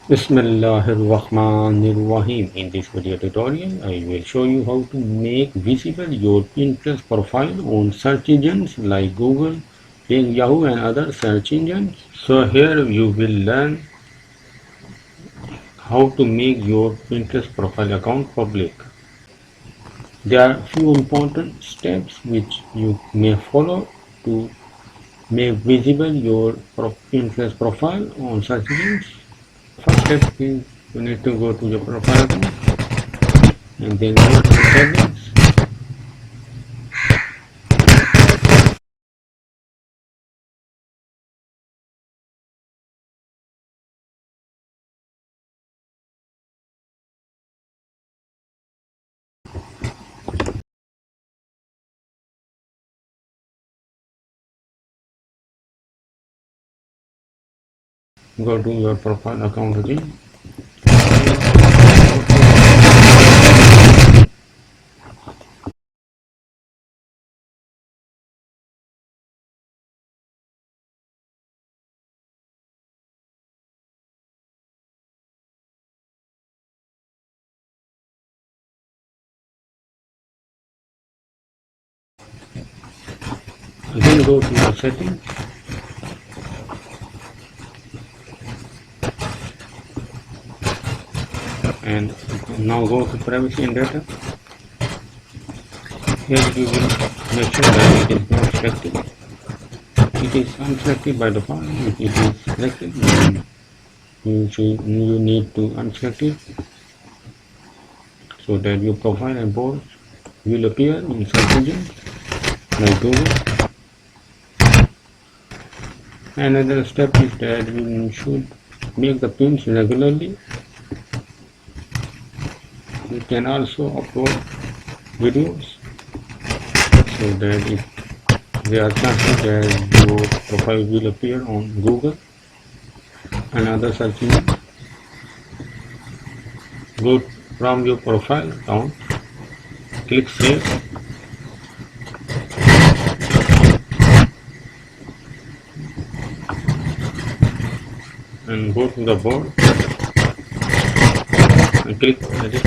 Bismillahirrahmanirrahim. In this video tutorial, I will show you how to make visible your Pinterest profile on search engines like Google, Bing, Yahoo and other search engines. So here you will learn how to make your Pinterest profile account public. There are few important steps which you may follow to make visible your Pinterest profile on search engines. First step is you need to go to your profile account and then go to settings. Go to your profile account again. Again go to your settings and now go to privacy and data. Here you will make sure that it is not selected. It is unselected by default. If it is selected, then you need to unselect it so that your profile and post will appear in search engines like Google. Another step is that you should make the pins regularly. You can also upload videos so that if there are chances that your profile will appear on Google and other search engines. Go from your profile account, click save and go to the board and click edit.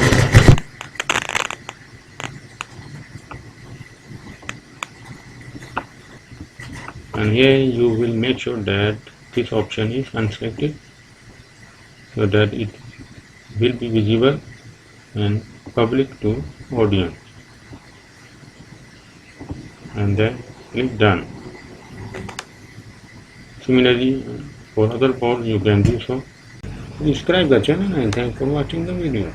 And here you will make sure that this option is unselected so that it will be visible and public to audience, and then click done. Similarly, for other posts you can do so. Subscribe the channel and thanks for watching the video.